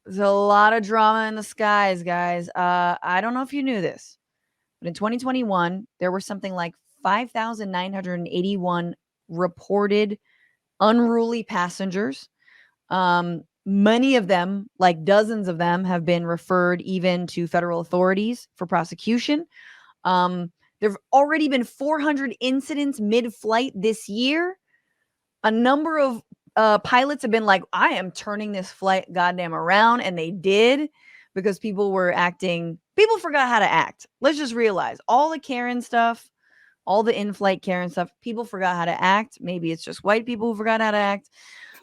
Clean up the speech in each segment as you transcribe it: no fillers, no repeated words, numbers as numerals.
There's a lot of drama in the skies, guys. I don't know if you knew this, but in 2021, there were something like 5,981 reported unruly passengers. Many of them, like dozens of them, have been referred even to federal authorities for prosecution. There have already been 400 incidents mid-flight this year. A number of pilots have been like, I am turning this flight goddamn around, and they did, because people forgot how to act. Let's just realize all the Karen stuff, all the in-flight Karen stuff, people forgot how to act. Maybe it's just white people who forgot how to act.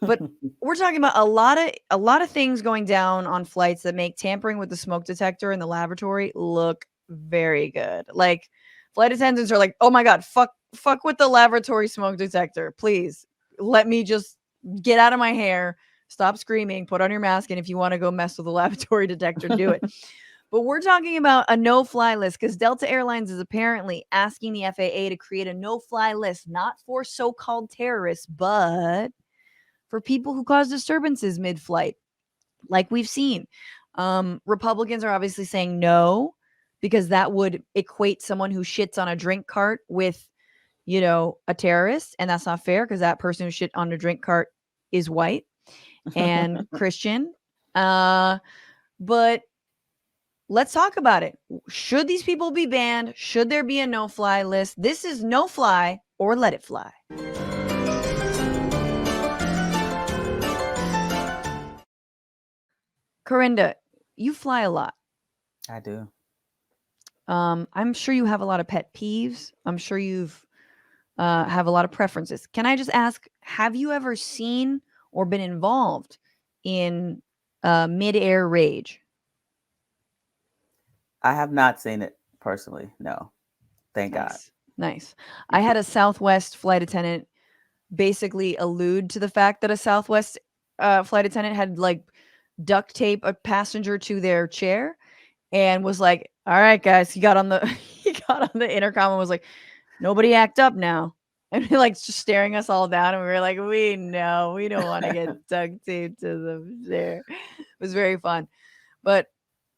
But we're talking about a lot of things going down on flights that make tampering with the smoke detector in the lavatory look very good. Like, flight attendants are like, "Oh my god, fuck with the lavatory smoke detector. Please let me just get out of my hair. Stop screaming. Put on your mask, and if you want to go mess with the lavatory detector, do it." But we're talking about a no-fly list, because Delta Airlines is apparently asking the FAA to create a no-fly list, not for so-called terrorists, but for people who cause disturbances mid-flight, like we've seen. Republicans are obviously saying no, because that would equate someone who shits on a drink cart with, a terrorist, and that's not fair, because that person who shit on a drink cart is white and Christian. But let's talk about it. Should these people be banned? Should there be a no-fly list? This is No Fly or Let It Fly. Corinda, you fly a lot. I do. I'm sure you have a lot of pet peeves. I'm sure you've have a lot of preferences. Can I just ask, have you ever seen or been involved in mid-air rage? I have not seen it personally. No, thank God. Nice. I had a Southwest flight attendant basically allude to the fact that a Southwest flight attendant had like duct tape a passenger to their chair, and was like, "All right, guys," he got on the intercom and was like, "Nobody act up now." And he like just staring us all down, and we were like, "We know, we don't want to get duct taped to the chair." It was very fun. But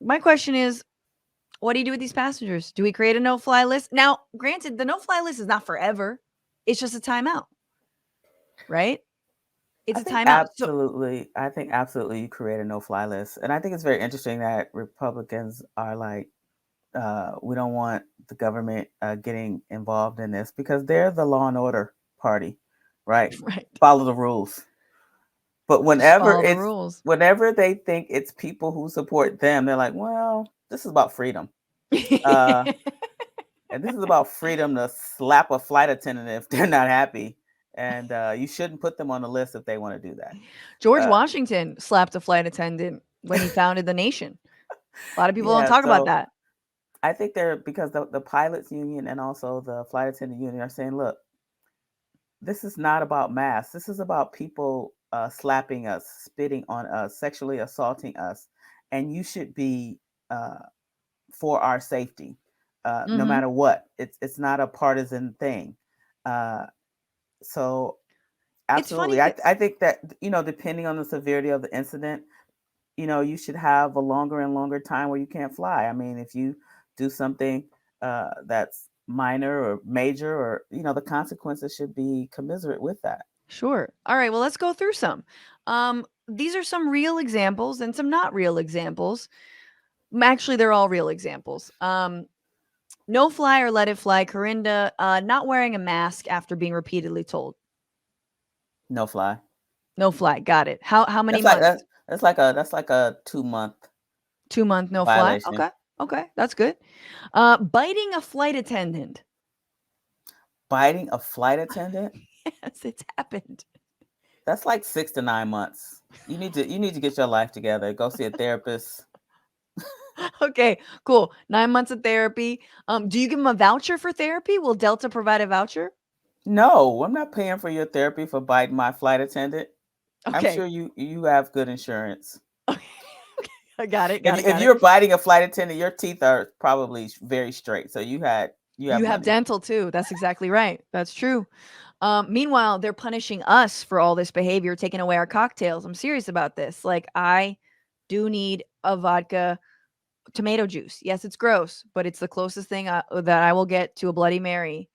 my question is, what do you do with these passengers? Do we create a no-fly list? Now, granted, the no-fly list is not forever. It's just a timeout, right? It's a timeout. So I think absolutely you create a no-fly list, and I think it's very interesting that Republicans are like, we don't want the government getting involved in this because they're the law and order party, right? right. Follow the rules. But Just follow the rules. whenever they think it's people who support them, they're like, well, this is about freedom. Uh, and this is about freedom to slap a flight attendant if they're not happy. And you shouldn't put them on the list if they want to do that. George Washington slapped a flight attendant when he founded the nation. A lot of people don't Yeah, talk about so that. I think they're because the pilots union and also the flight attendant union are saying, look, this is not about masks. This is about people slapping us, spitting on us, sexually assaulting us, and you should be for our safety, no matter what. It's not a partisan thing. Uh, so It's funny. absolutely, I think that depending on the severity of the incident, you should have a longer and longer time where you can't fly. I mean, if you do something that's minor or major, or the consequences should be commensurate with that. Sure. All right. Well, let's go through some. These are some real examples and some not real examples. Actually, they're all real examples. No fly or let it fly. Corinda, not wearing a mask after being repeatedly told. No fly. No fly. Got it. How many That's like months? that's like a 2 month 2 month no fly. violation. Okay. Okay. That's good. Biting a flight attendant. Biting a flight attendant. Yes, it's happened. That's like 6 to 9 months. You need to get your life together. Go see a therapist. Okay, cool. 9 months of therapy. Do you give them a voucher for therapy? Will Delta provide a voucher? No, I'm not paying for your therapy for biting my flight attendant. I'm Okay. sure you have good insurance. Okay. I got it. If you're biting a flight attendant, your teeth are probably very straight. So you have You have money. dental too. That's exactly right. That's true. Meanwhile, they're punishing us for all this behavior, taking away our cocktails. I'm serious about this. Like, I do need a vodka tomato juice. Yes, it's gross, but it's the closest thing that I will get to a Bloody Mary,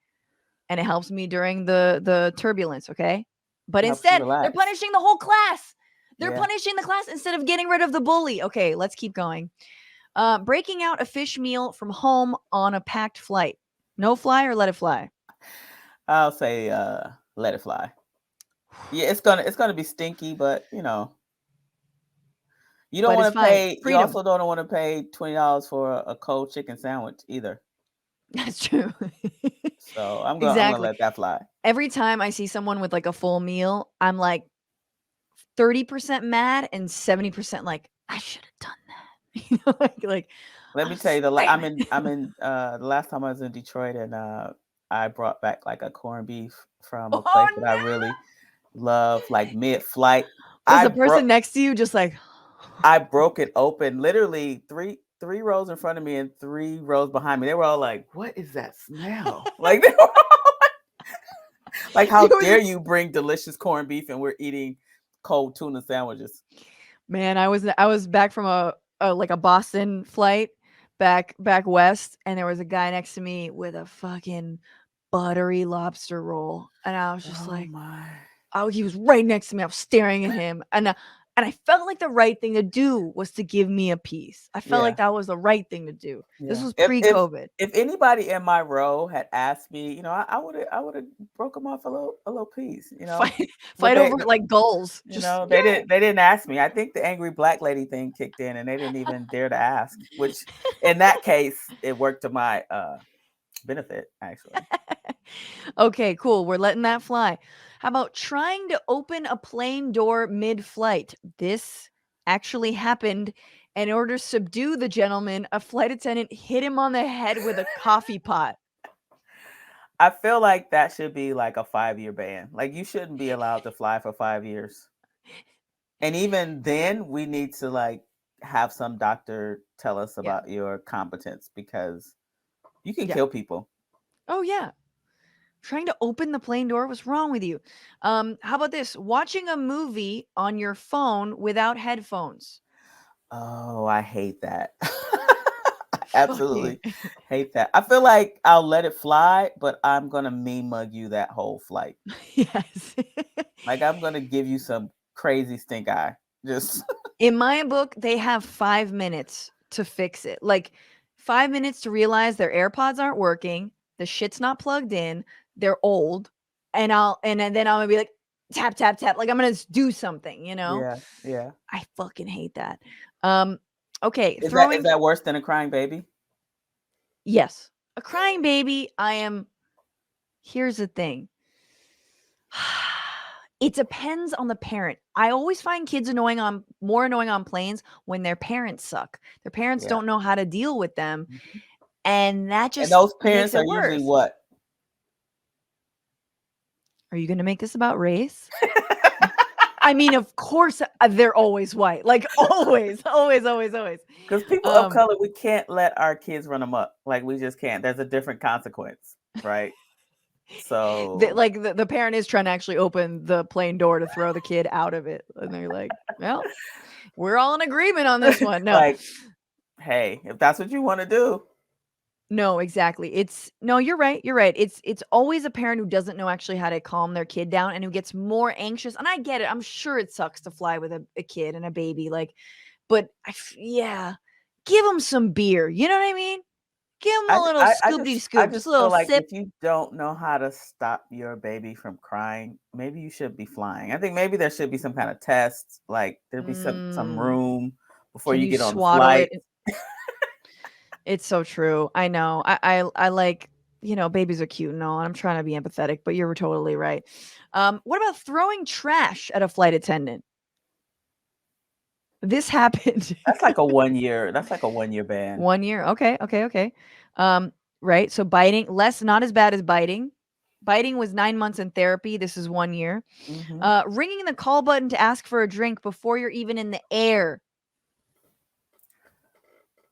and it helps me during the turbulence, okay? But Helps you instead, they're relax. punishing the whole class. They're Yeah. punishing the class instead of getting rid of the bully. Okay, let's keep going. Breaking out a fish meal from home on a packed flight. No fly or let it fly? I'll say let it fly. Yeah, it's gonna be stinky, but you don't But it's want to fine. pay. You Freedom. also don't want to pay $20 for a cold chicken sandwich either. That's true. So I'm gonna Exactly. let that fly. Every time I see someone with like a full meal, I'm like 30% mad and 70% like, I should have done that. Like Let oh, me tell you, damn it. I'm in the last time I was in Detroit, and I brought back like a corned beef from a Oh place that I no. really love, like mid-flight. Was I the broke person next to you just like I broke it open, literally three rows in front of me and 3 rows behind me. They were all like, "What is that smell?" Like, they were like, "How you were dare the you bring delicious corned beef and we're eating cold tuna sandwiches?" man, I was back from a like a Boston flight back west, and there was a guy next to me with a fucking buttery lobster roll, and I was just Oh like, my. oh, he was right next to me. I was staring at him, and I felt like the right thing to do was to give me a piece. I felt like Yeah. that was the right thing to do. This Yeah. was If pre-COVID. if anybody in my row had asked me, I would have broke them off a little piece, Fight but fight over like gulls. Just they yeah. didn't ask me. I think the angry black lady thing kicked in, and they didn't even dare to ask. Which, in that case, it worked to my benefit, actually. Okay, cool. We're letting that fly. How about trying to open a plane door mid-flight? This actually happened. In order to subdue the gentleman, a flight attendant hit him on the head with a coffee pot. I feel like that should be like a 5-year ban. Like, you shouldn't be allowed to fly for 5 years. And even then, we need to like have some doctor tell us Yeah. about your competence, because you can Yeah. kill people. Oh yeah. Trying to open the plane door? What's wrong with you? How about this? Watching a movie on your phone without headphones. Oh, I hate that. I Fucking absolutely hate that. I feel like I'll let it fly, but I'm gonna mean mug you that whole flight. yes. Like, I'm gonna give you some crazy stink eye. Just In my book, they have 5 minutes to fix it. Like 5 minutes to realize their AirPods aren't working, the shit's not plugged in, they're old, and then I'm gonna be like, tap, tap, tap. Like I'm gonna do something, you know? yeah, yeah. I fucking hate that. Um, okay, Is throwing that worse than a crying baby? yes. A crying baby, here's the thing. It depends on the parent. I always find kids more annoying on planes when their parents suck. Their parents Yeah. don't know how to deal with them, Mhm. and that And just those makes parents are it usually worse. what? Are you gonna make this about race? I mean, of course, they're always white. Like always, always, always, always. Because people of Um, color, we can't let our kids run amok. Like, we just can't. There's a different consequence, right? So, the parent is trying to actually open the plane door to throw the kid out of it, and they're like, "Well, we're all in agreement on this one." No, like, hey, if that's what you want to do, no, exactly. It's no, you're right. You're right. It's always a parent who doesn't know actually how to calm their kid down and who gets more anxious. And I get it. I'm sure it sucks to fly with a kid and a baby, like, but yeah, give them some beer. You know what I mean? Give them I, a little I, I scoopity just I scoop, just just a feel little like sip. if you don't know how to stop your baby from crying, maybe you should be flying. I think maybe there should be some kind of test, like there be some Mm, room before can you you get on the swaddle flight. it? It's so true. I know. I like, babies are cute and all. I'm trying to be empathetic, but you're totally right. What about throwing trash at a flight attendant? This happened. That's like a 1 year ban. 1 year. Okay, okay, okay. Um, right. So biting, less, not as bad as biting. Biting was 9 months in therapy. This is 1 year. Hmm. Ringing the call button to ask for a drink before you're even in the air.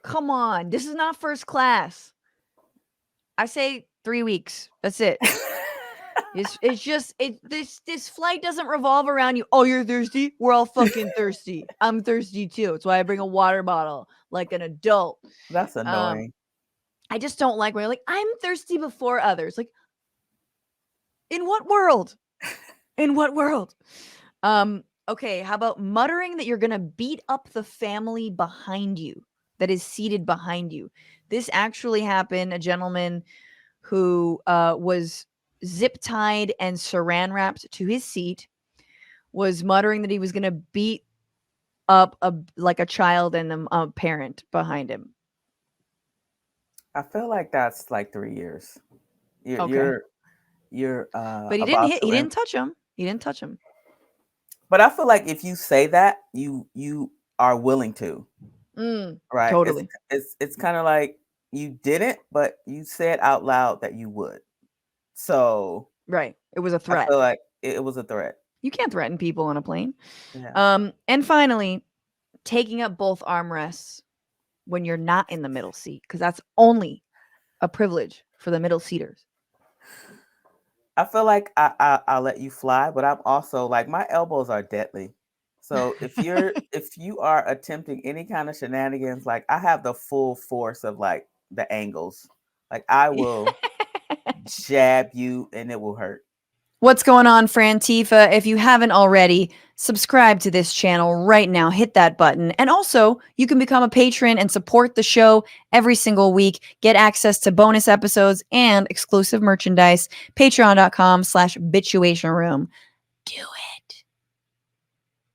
Come on. This is not first class. I say 3 weeks. That's it. It's just this flight doesn't revolve around you. Oh, you're thirsty? We're all fucking thirsty. I'm thirsty too. It's why I bring a water bottle like an adult. That's Um, annoying. I just don't like where you're like, I'm thirsty before others. Like, in what world? In what world? Okay, how about muttering that you're gonna beat up the family behind you that is seated behind you? This actually happened. A gentleman who was zip tied and saran wrapped to his seat was muttering that he was gonna beat up a child and a parent behind him. I feel like that's like 3 years. You're Okay. you're you're But about to he didn't touch him. He didn't touch him. but I feel like if you say that, you are willing to, right? It's Totally. it's it's kind of like you didn't, but you said out loud that you would. So Right. It was a I threat. feel like it was a threat. You can't threaten people on a plane. Yeah. And finally, taking up both armrests when you're not in the middle seat, because that's only a privilege for the middle seaters. I feel like I'll let you fly, but I'm also like my elbows are deadly. So if you are attempting any kind of shenanigans, like I have the full force of like the angles. Like I will jab you and it will hurt. What's going on, Frantifa? If you haven't already, subscribe to this channel right now. Hit that button. And also, you can become a patron and support the show every single week. Get access to bonus episodes and exclusive merchandise. Patreon.com/bitchuation room. Do